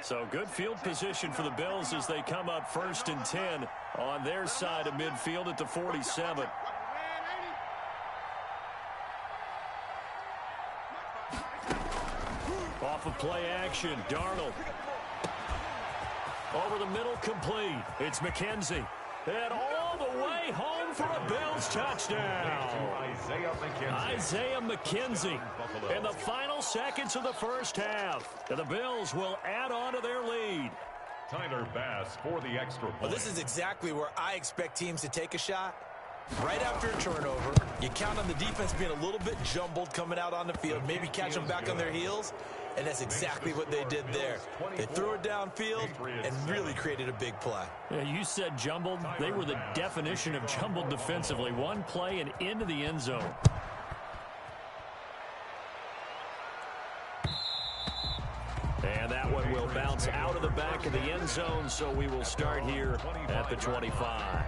So good field position for the Bills as they come up 1st and 10 on their side of midfield at the 47. Off of play action, Darnold. Over the middle, complete. It's McKenzie. And all the way home for a Bills touchdown. Isaiah McKenzie in the final seconds of the first half. And the Bills will add on to their lead. Tyler Bass for the extra point. Well, this is exactly where I expect teams to take a shot. Right after a turnover, you count on the defense being a little bit jumbled coming out on the field, maybe catch them back on their heels, and that's exactly what they did there. They threw it downfield and really created a big play. Yeah, you said jumbled. They were the definition of jumbled defensively. One play and into the end zone. And that one will bounce out of the back of the end zone, so we will start here at the 25.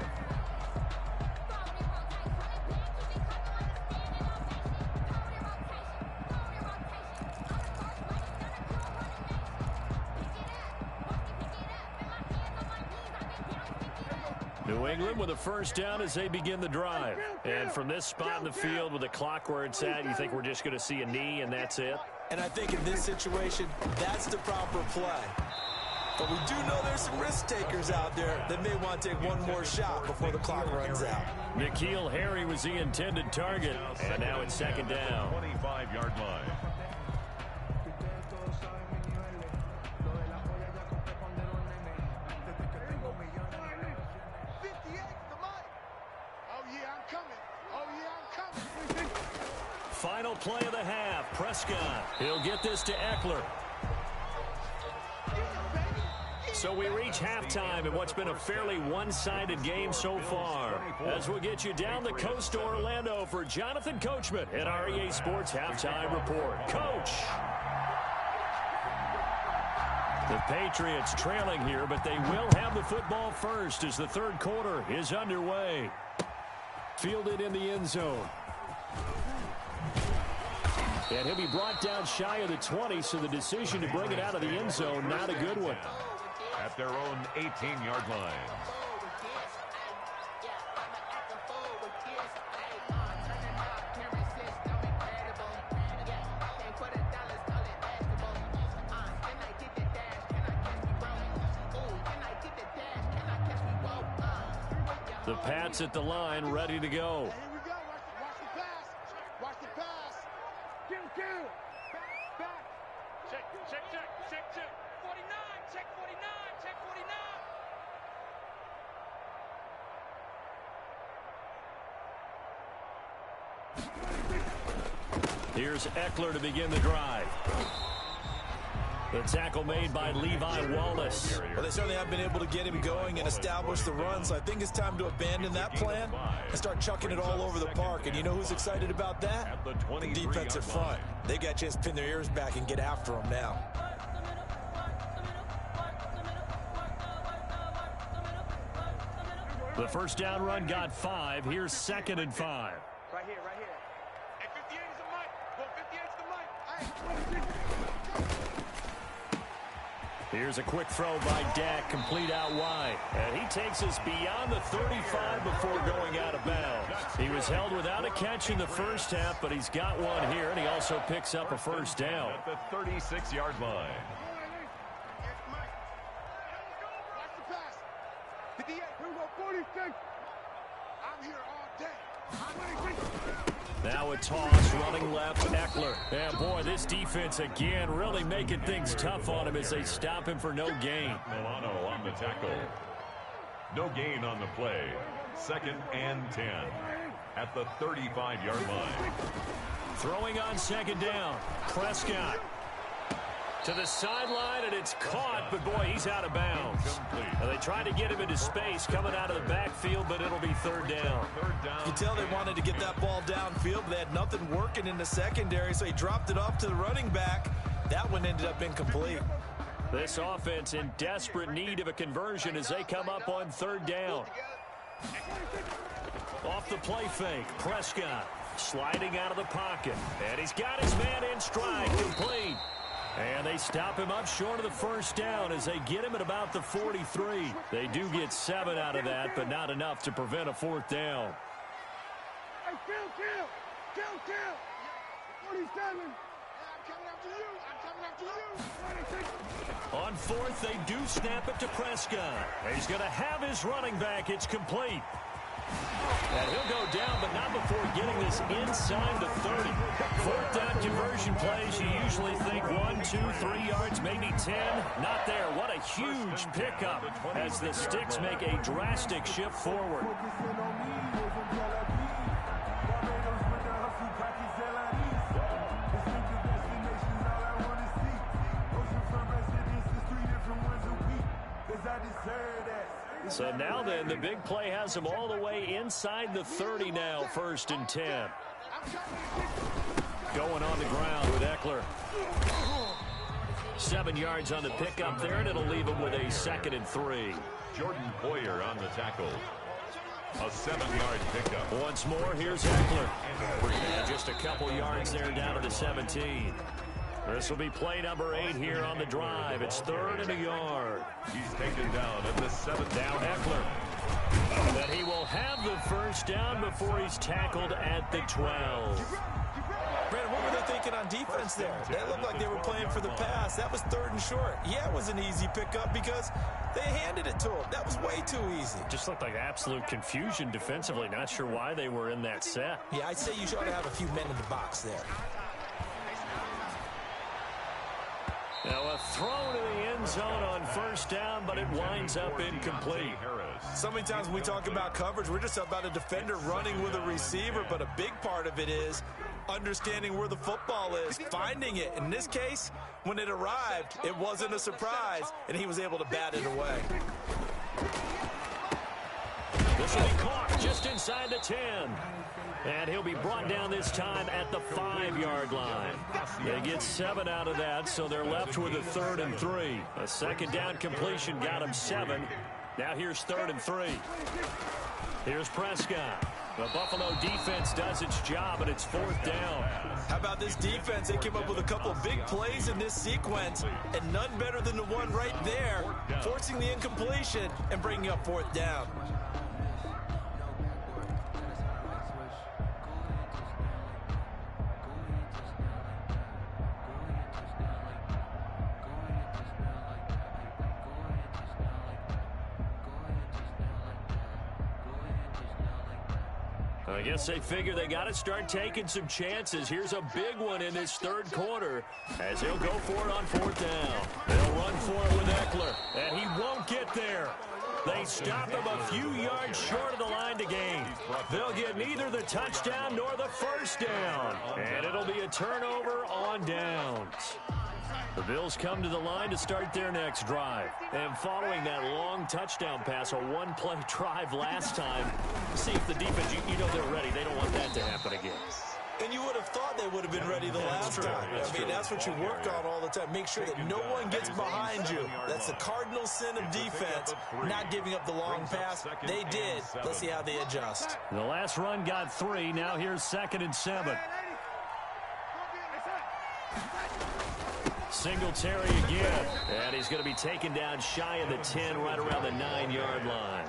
New England with a first down as they begin the drive. And from this spot in the field with the clock where it's at, you think we're just going to see a knee and that's it? And I think in this situation, that's the proper play. But we do know there's some risk takers out there that may want to take one more shot before the clock runs out. N'Keal Harry was the intended target. And now it's second down. 25-yard line. Final play of the half. Prescott. He'll get this to Eckler. So we reach halftime in what's been a fairly one-sided game so far. As we'll get you down the coast to Orlando for Jonathan Coachman at our EA Sports Halftime Report. Coach! The Patriots trailing here, but they will have the football first as the third quarter is underway. Fielded in the end zone. And he'll be brought down shy of the 20, so the decision to bring it out of the end zone, not a good one. At their own 18-yard line. The Pats at the line, ready to go. Here's Eckler to begin the drive. The tackle made by Levi Wallace. Well, they certainly have been able to get him going and establish the run, so I think it's time to abandon that plan and start chucking it all over the park. And you know who's excited about that? The defensive front. They got a chance to pin their ears back and get after him now. The first down run got 5. Here's 2nd and 5. Right here, right here. Hey, 58 is the mic. Go, 58 is the mic. Here's a quick throw by Dak, complete out wide. And he takes us beyond the 35 before going out of bounds. He was held without a catch in the first half, but he's got one here, and he also picks up a first down. At the 36-yard line. I'm here all day. Now a toss, running left, Eckler. And boy, this defense again really making things tough on him as they stop him for no gain. Milano on the tackle. No gain on the play. 2nd and 10 at the 35-yard line. Throwing on 2nd down. Prescott to the sideline, and it's caught, but boy, he's out of bounds. Now, they tried to get him into space coming out of the backfield, but it'll be 3rd down. You can tell they wanted to get that ball downfield, but they had nothing working in the secondary, so he dropped it off to the running back. That one ended up incomplete. This offense in desperate need of a conversion as they come up on 3rd down. Off the play fake, Prescott sliding out of the pocket, and he's got his man in stride, complete. And they stop him up short of the first down as they get him at about the 43. They do get 7 out of that, but not enough to prevent a 4th down. Hey, kill. 47. I'm coming after you. On 4th, they do snap it to Prescott. He's going to have his running back. It's complete. And he'll go down, but not before getting this inside the 30. 4th down conversion plays, you usually think 1, 2, 3 yards, maybe 10. Not there. What a huge pickup as the Sticks make a drastic shift forward. So now then, the big play has him all the way inside the 30 now, 1st and 10. Going on the ground with Eckler. 7 yards on the pickup there, and it'll leave him with a 2nd and 3. Jordan Poyer on the tackle. A 7-yard pickup. Once more, here's Eckler. And just a couple yards there down to the 17. This will be play number 8 here on the drive. It's 3rd and a yard. He's taken down at the 7th. Now Eckler. But he will have the 1st down before he's tackled at the 12. Brandon, what were they thinking on defense there? They looked like they were playing for the pass. That was 3rd and short. Yeah, it was an easy pickup because they handed it to him. That was way too easy. Just looked like absolute confusion defensively. Not sure why they were in that set. Yeah, I'd say you should have a few men in the box there. Now a throw to the end zone on 1st down, but it winds up incomplete. So many times when we talk about coverage, we're just about a defender running with a receiver, but a big part of it is understanding where the football is, finding it. In this case, when it arrived, it wasn't a surprise, and he was able to bat it away. This will be caught just inside the 10. And he'll be brought down this time at the 5-yard line. They get 7 out of that, so they're left with a 3rd and 3. A 2nd down completion got him 7. Now here's 3rd and 3. Here's Prescott. The Buffalo defense does its job, and it's 4th down. How about this defense? They came up with a couple of big plays in this sequence, and none better than the one right there, forcing the incompletion and bringing up 4th down. I guess they figure they got to start taking some chances. Here's a big one in this 3rd quarter as he'll go for it on 4th down. They'll run for it with Eckler, and he won't get there. They stop him a few yards short of the line to gain. They'll get neither the touchdown nor the 1st down, and it'll be a turnover on downs. The Bills come to the line to start their next drive. And following that long touchdown pass, a one-play drive last time, see if the defense, you know they're ready. They don't want that to happen again. And you would have thought they would have been ready the last time. I mean, that's what you work on all the time. Make sure that no one gets behind you. That's the cardinal sin of defense, not giving up the long pass. They did. Let's see how they adjust. The last run got 3. Now here's 2nd and 7. Singletary again. And he's going to be taken down shy of the 10, right around the 9-yard line.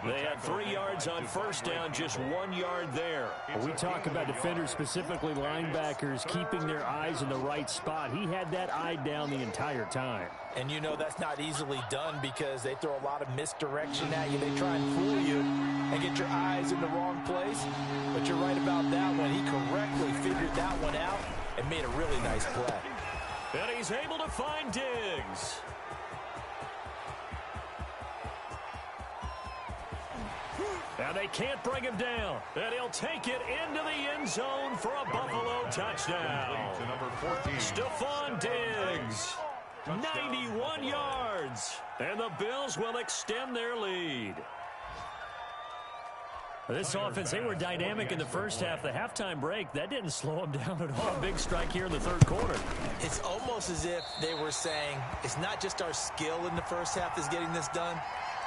They had 3 yards on 1st down, just 1 yard there. We talk about defenders, specifically linebackers, keeping their eyes in the right spot. He had that eye down the entire time. And you know that's not easily done because they throw a lot of misdirection at you. They try and fool you and get your eyes in the wrong place. But you're right about that one. He correctly figured that one out and made a really nice play. And he's able to find Diggs. And they can't bring him down. And he'll take it into the end zone for a Buffalo touchdown. To number 14. Stephon Diggs. 91 yards. And the Bills will extend their lead. This offense, they were dynamic in the first half. The halftime break, that didn't slow them down at all. Big strike here in the 3rd quarter. It's almost as if they were saying, it's not just our skill in the first half that's getting this done.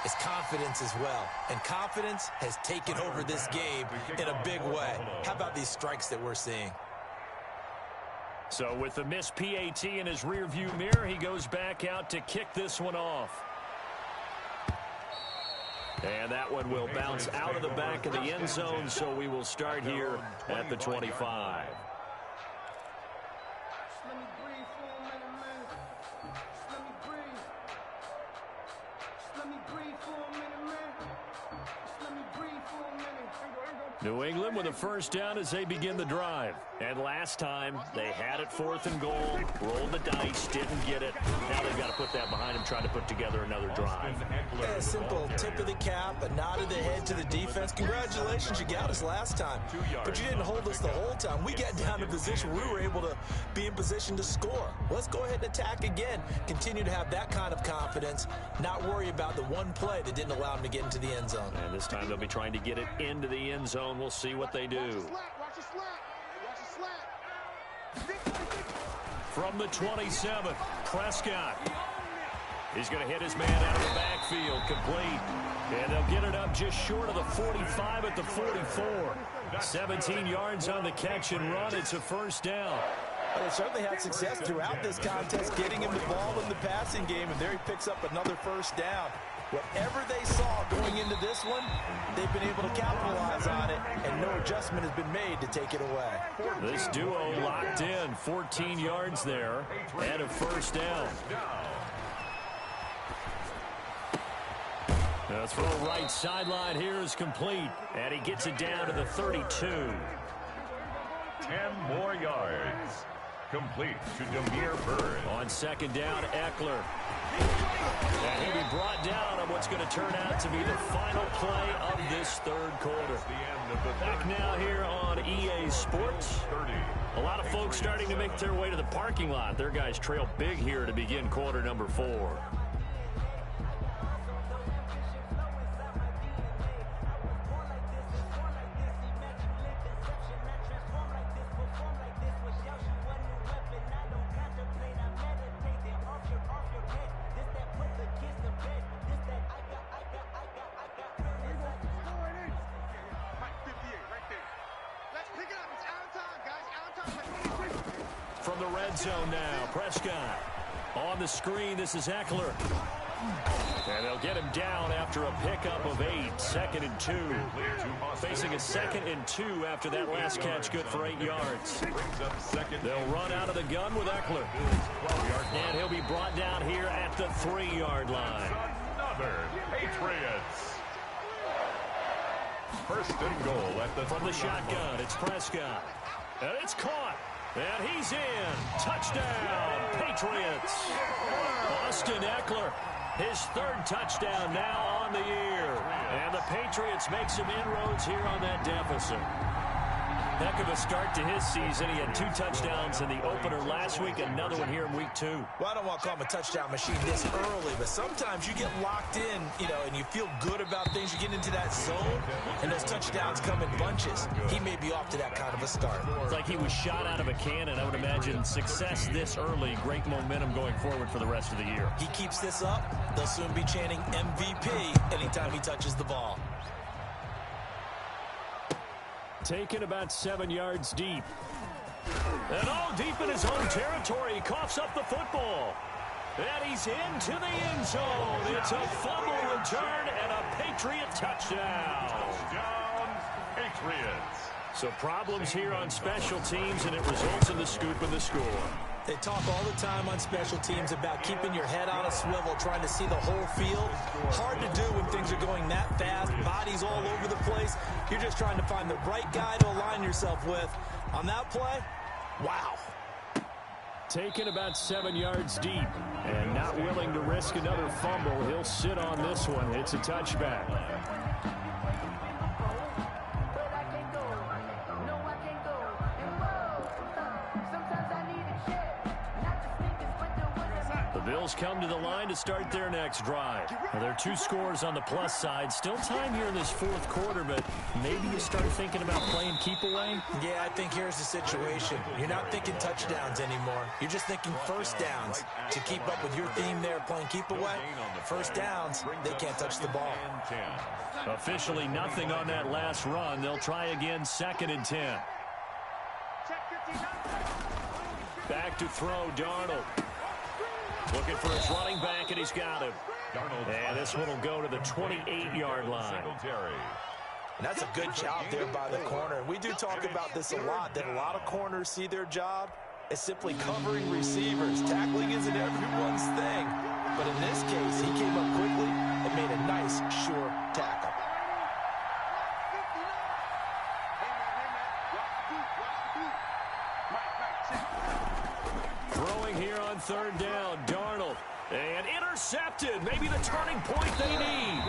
It's confidence as well. And confidence has taken over this game in a big way. How about these strikes that we're seeing? So with the missed PAT in his rearview mirror, he goes back out to kick this one off. And that one will bounce out of the back of the end zone, so we will start here at the 25. New England with a first down as they begin the drive. And last time, they had it 4th and goal, rolled the dice, didn't get it. Now they've got to put that behind them, try to put together another drive. Yeah, a simple tip of the cap, a nod of the head to the defense. Congratulations, you got us last time. But you didn't hold us the whole time. We got down in position. We were able to be in position to score. Let's go ahead and attack again. Continue to have that kind of confidence, not worry about the one play that didn't allow them to get into the end zone. And this time they'll be trying to get it into the end zone. We'll see what they do. From the 27, Prescott. He's going to hit his man out of the backfield, complete. And they'll get it up just short of the 45 at the 44. 17 yards on the catch and run. It's a first down. Well, they certainly had success throughout this contest, getting him the ball in the passing game, and there he picks up another first down. Whatever they saw going into this one, they've been able to capitalize on it, and no adjustment has been made to take it away. This duo locked in, 14 yards there, and a first down. The throw right sideline here is complete, and he gets it down to the 32. 10 more yards. Complete to Damiere Byrd. On second down, Eckler. And he'll be brought down on what's going to turn out to be the final play of this third quarter. Back now here on EA Sports. A lot of folks starting to make their way to the parking lot. Their guys trail big here to begin quarter number 4. From the red zone now, Prescott. On the screen, this is Eckler. And they'll get him down after a pickup of 8. 2nd and 2. Facing a 2nd and 2 after that last catch, good for 8 yards. They'll run out of the gun with Eckler. And he'll be brought down here at the 3-yard line. Another Patriots. First and goal at the From the shotgun, it's Prescott. And it's caught. And he's in. Touchdown, Patriots. Austin Eckler, his 3rd touchdown now on the year. And the Patriots make some inroads here on that deficit. Heck of a start to his season. He had 2 touchdowns in the opener last week, another one here in week 2. Well, I don't want to call him a touchdown machine this early, but sometimes you get locked in, and you feel good about things. You get into that zone, and those touchdowns come in bunches. He may be off to that kind of a start. It's like he was shot out of a cannon. I would imagine success this early, great momentum going forward for the rest of the year. He keeps this up, they'll soon be chanting MVP anytime he touches the ball. Taken about 7 yards deep. And all deep in his own territory. He coughs up the football. And he's into the end zone. It's a fumble return and a Patriot touchdown. Touchdown, Patriots. So problems here on special teams, and it results in the scoop and the score. They talk all the time on special teams about keeping your head on a swivel, trying to see the whole field. Hard to do when things are going that fast, bodies all over the place. You're just trying to find the right guy to align yourself with. On that play, wow. Taken about 7 yards deep and not willing to risk another fumble. He'll sit on this one. It's a touchback. Bills come to the line to start their next drive. Well, there are 2 scores on the plus side. Still time here in this 4th quarter, but maybe you start thinking about playing keep away? Yeah, I think here's the situation. You're not thinking touchdowns anymore. You're just thinking first downs. To keep up with your theme there, playing keep away, first downs, they can't touch the ball. Officially nothing on that last run. They'll try again, 2nd and 10. Back to throw, Darnold. Looking for his running back, and he's got him. And this one will go to the 28-yard line. And that's a good job there by the corner. We do talk about this a lot, that a lot of corners see their job as simply covering receivers. Tackling isn't everyone's thing. But in this case, he came up quickly and made a nice, sure tackle. Throwing here on third down, Darnold. And intercepted. Maybe the turning point they need.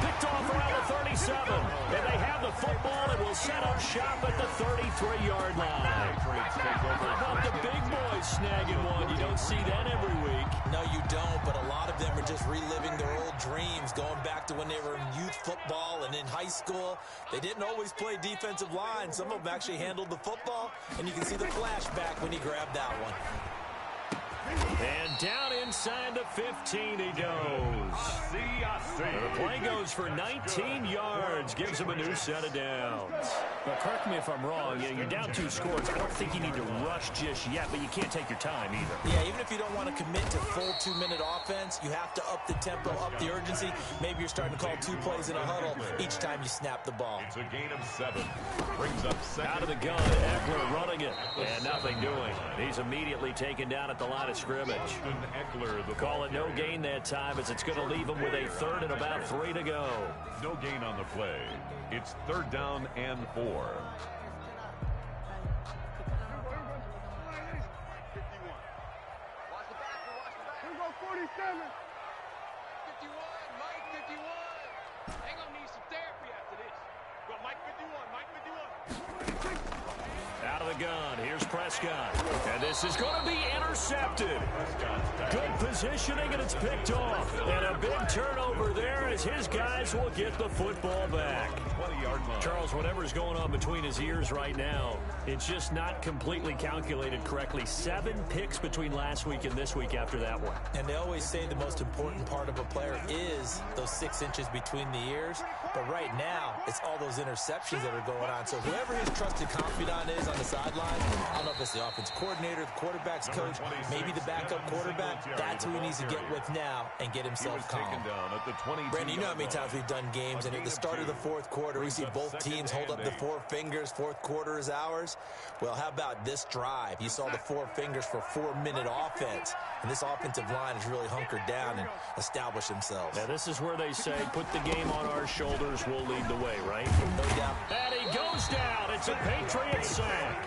Picked off around the 37. And they have the football and will set up shop at the 33-yard line. How about the big boys snagging one? You don't see that every week. No, you don't, but a lot of them are just reliving their old dreams, going back to when they were in youth football and in high school. They didn't always play defensive line. Some of them actually handled the football, and you can see the flashback when he grabbed that one. And down inside the 15 he goes. The play goes for 19 yards. Gives him a new set of downs. But correct me if I'm wrong. You're down 2 scores. I don't think you need to rush just yet, but you can't take your time either. Yeah, even if you don't want to commit to full 2-minute offense, you have to up the tempo, up the urgency. Maybe you're starting to call 2 plays in a huddle each time you snap the ball. It's a gain of 7. Brings up second. Out of the gun, Eckler running it. And nothing doing. He's immediately taken down at the line of scrimmage. Call it no gain that time as it's going to leave him with a third and about 3 to go. No gain on the play. It's third down and 4. 51. Watch the back. Here we go, 47. 51, Mike 51. They're going to need some therapy after this. Go, Mike 51. Out of the gun, here's Prescott. And this is going to be intercepted. Good positioning, and it's picked off. And a big turnover there as his guys will get the football back. Charles, whatever's going on between his ears right now, it's just not completely calculated correctly. 7 picks between last week and this week after that one. And they always say the most important part of a player is those 6 inches between the ears. But right now, it's all those interceptions that are going on. So whoever his trusted confidant is on the sideline, I don't know if it's the offense coordinator, the quarterback's coach, maybe the backup quarterback, that's who he needs to get with now and get himself calm. Brandon, you know how many times we've done games, and at the start of the fourth quarter, we see both teams hold up the 4 fingers, fourth quarter is ours. Well, how about this drive? You saw the 4 fingers for 4-minute offense, and this offensive line has really hunkered down and established themselves. Now, this is where they say, put the game on our shoulders, we'll lead the way, right? No doubt. And he goes down. It's a Patriot sack.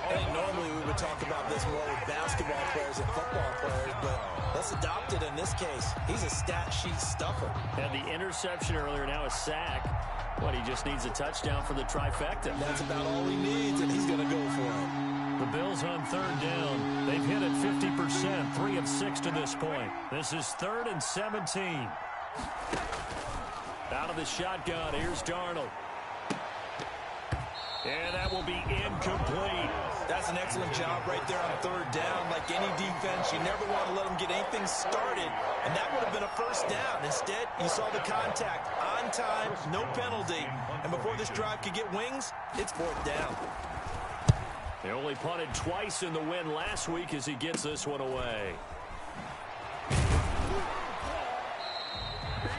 I think normally we would talk about this more with basketball players and football players, but let's adopt it in this case. He's a stat sheet stuffer. And the interception earlier, now a sack. What, he just needs a touchdown for the trifecta. That's about all he needs, and he's going to go for it. The Bills on third down. They've hit it 50%, 3 of 6 to this point. This is 3rd and 17. Out of the shotgun, here's Darnold. And that will be incomplete. That's an excellent job right there on third down. Like any defense, you never want to let them get anything started, and that would have been a first down. Instead, you saw the contact on time, no penalty, and before this drive could get wings, it's 4th down. They only punted twice in the win last week as he gets this one away.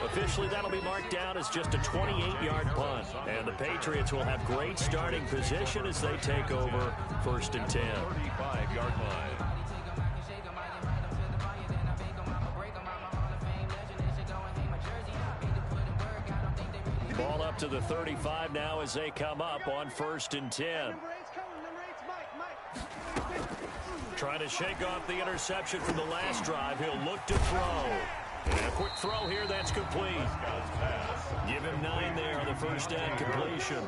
Officially, that'll be marked down as just a 28-yard punt. And the Patriots will have great starting position as they take over 1st and 10. 35-yard line. Ball up to the 35 now as they come up on 1st and 10. Trying to shake off the interception from the last drive. He'll look to throw. And a quick throw here, that's complete. Give him 9 there on the first down completion.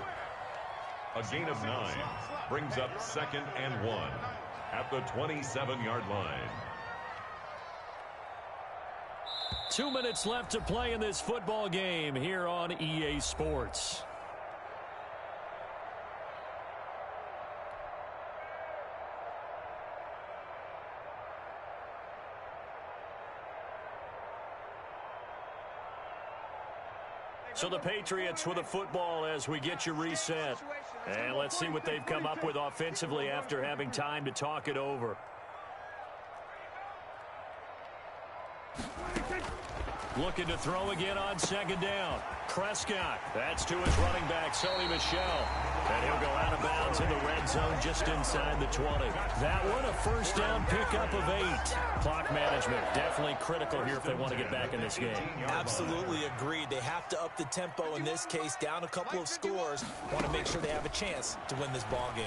A gain of 9 brings up 2nd and 1 at the 27-yard line. 2 minutes left to play in this football game here on EA Sports. So the Patriots with the football as we get you reset. And let's see what they've come up with offensively after having time to talk it over. Looking to throw again on second down. Prescott. That's to his running back, Sony Michel. And he'll go out of bounds in the red zone just inside the 20. That one a first down pickup of 8. Clock management definitely critical here if they want to get back in this game. Absolutely agreed. They have to up the tempo in this case, down a couple of scores. Want to make sure they have a chance to win this ball game.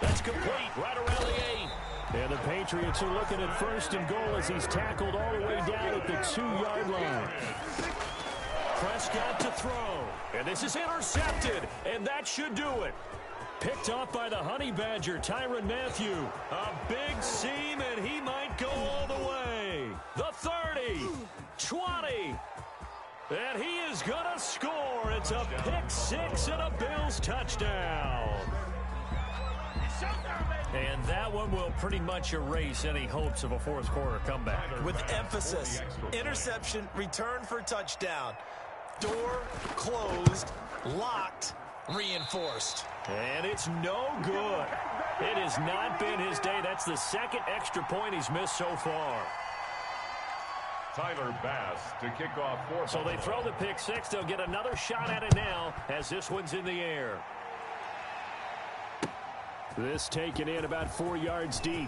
That's complete right around the 8. And the Patriots are looking at first and goal as he's tackled all the way down at the 2-yard line. Prescott to throw. And this is intercepted. And that should do it. Picked off by the Honey Badger, Tyrann Mathieu. A big seam, and he might go all the way. The 30, 20. And he is going to score. It's a pick 6 and a Bills touchdown. And that one will pretty much erase any hopes of a fourth quarter comeback. With emphasis, interception, return for touchdown. Door closed, locked, reinforced. And it's no good. It has not been his day. That's the second extra point he's missed so far. Tyler Bass to kick off for. So they throw the pick 6. They'll get another shot at it now as this one's in the air. This taken in about 4 yards deep.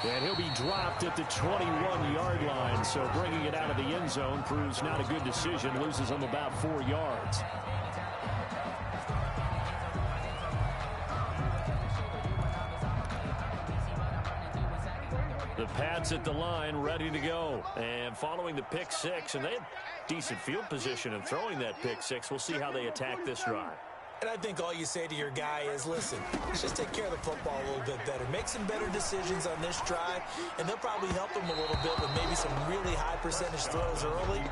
And he'll be dropped at the 21-yard line. So bringing it out of the end zone proves not a good decision. Loses him about 4 yards. The Pats at the line ready to go. And following the pick 6. And they had decent field position in throwing that pick 6. We'll see how they attack this drive. And I think all you say to your guy is, listen, let's just take care of the football a little bit better. Make some better decisions on this drive, and they'll probably help him a little bit with maybe some really high percentage throws early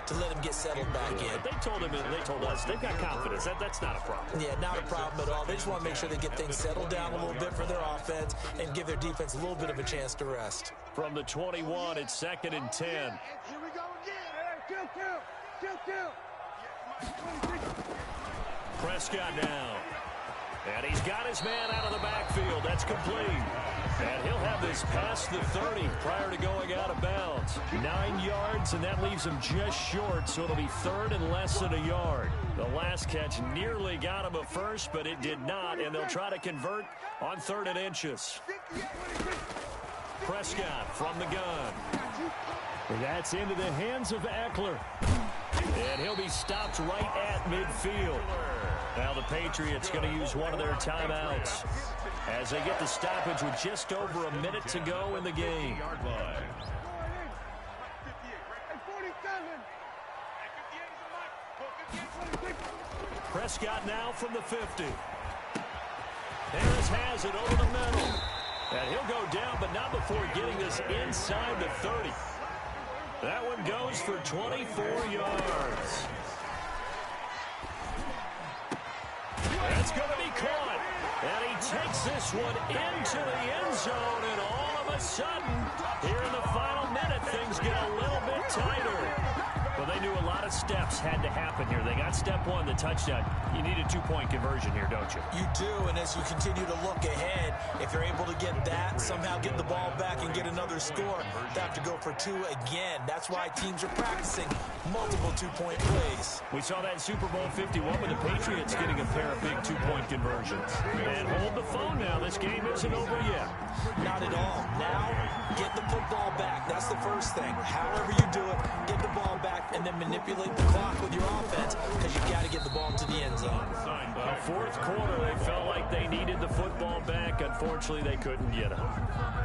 to let him get settled back in. They told him, and they told us, they've got confidence. That's not a problem. Yeah, not a problem at all. They just want to make sure they get things settled down a little bit for their offense and give their defense a little bit of a chance to rest. From the 21, it's 2nd and 10. Here we go again. Kill. Prescott now. And he's got his man out of the backfield. That's complete. And he'll have this past the 30 prior to going out of bounds. 9 yards, and that leaves him just short, so it'll be 3rd and less than a yard. The last catch nearly got him a first, but it did not, and they'll try to convert on 3rd and inches. Prescott from the gun. That's into the hands of Eckler. And he'll be stopped right at midfield. Now the Patriots going to use one of their timeouts as they get the stoppage with just over a minute to go in the game. Prescott now from the 50. Harris has it over the middle. And he'll go down, but not before getting this inside the 30. That one goes for 24 yards. That's going to be caught. And he takes this one into the end zone, and all of a sudden, here in the final minute, things get a little bit tighter. Well, they knew a lot of steps had to happen here. They got step 1, the touchdown. You need a 2-point conversion here, don't you? You do, and as you continue to look ahead, if you're able to get that, somehow get the ball back and get another score, they have to go for 2 again. That's why teams are practicing multiple 2-point plays. We saw that in Super Bowl 51 with the Patriots getting a pair of big 2-point conversions. And hold the phone now. This game isn't over yet. Not at all. Now, get the football back. That's the first thing. However you do it, get the ball back and then manipulate the clock with your offense because you've got to get the ball into the end zone. The fourth quarter, they felt like they needed the football back. Unfortunately, they couldn't get it.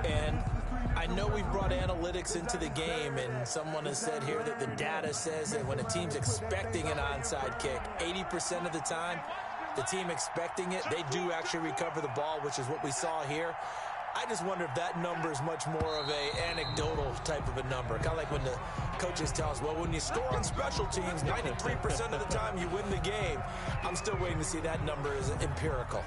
And I know we've brought analytics into the game, and someone has said here that the data says that when a team's expecting an onside kick, 80% of the time, the team expecting it, they do actually recover the ball, which is what we saw here. I just wonder if that number is much more of a anecdotal type of a number. Kind of like when the coaches tell us, well, when you score on special teams, 93% of the time you win the game. I'm still waiting to see that number is empirical.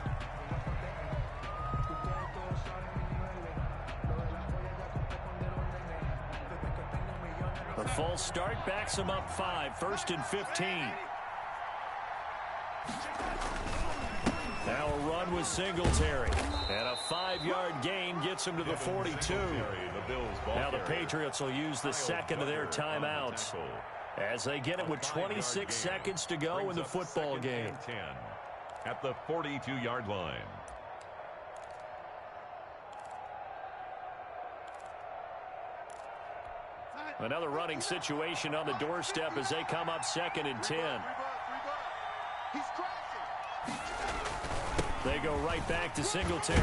The false start backs them up 5, 1st and 15. Now a run with Singletary. And a 5-yard gain gets him to the 42. Now the Patriots will use the second of their timeouts as they get it with 26 seconds to go in the football game. At the 42-yard line. Another running situation on the doorstep as they come up 2nd and 10. They go right back to Singletary.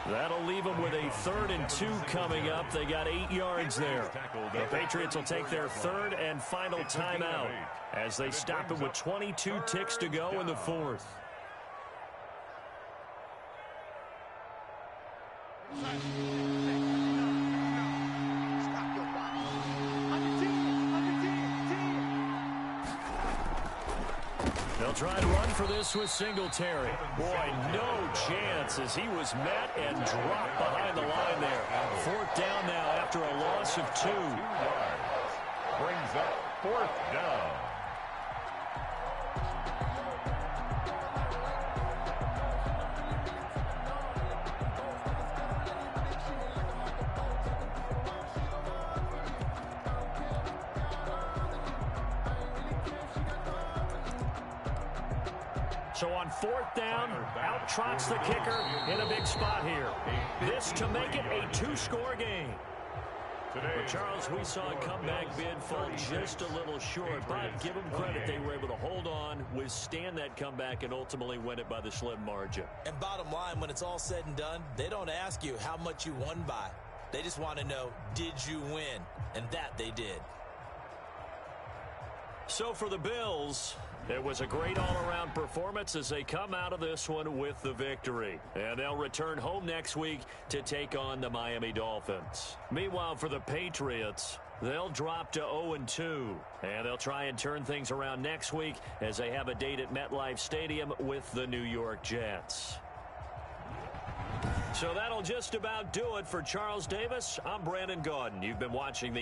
That'll leave them with a 3rd and 2 coming up. They got 8 yards there. The Patriots will take their 3rd and final timeout as they stop it with 22 ticks to go in the 4th. They'll try and run for this with Singletary. Boy, no chance as he was met and dropped behind the line there. 4th down now after a loss of 2. Brings up 4th down. So on 4th down, out trots the kicker in a big spot here. This to make it a 2-score game. But Charles, we saw a comeback bid fall just a little short, but give them credit. They were able to hold on, withstand that comeback, and ultimately win it by the slim margin. And bottom line, when it's all said and done, they don't ask you how much you won by. They just want to know, did you win? And that they did. So for the Bills, it was a great all-around performance as they come out of this one with the victory. And they'll return home next week to take on the Miami Dolphins. Meanwhile, for the Patriots, they'll drop to 0-2. And they'll try and turn things around next week as they have a date at MetLife Stadium with the New York Jets. So that'll just about do it for Charles Davis. I'm Brandon Gaudin. You've been watching the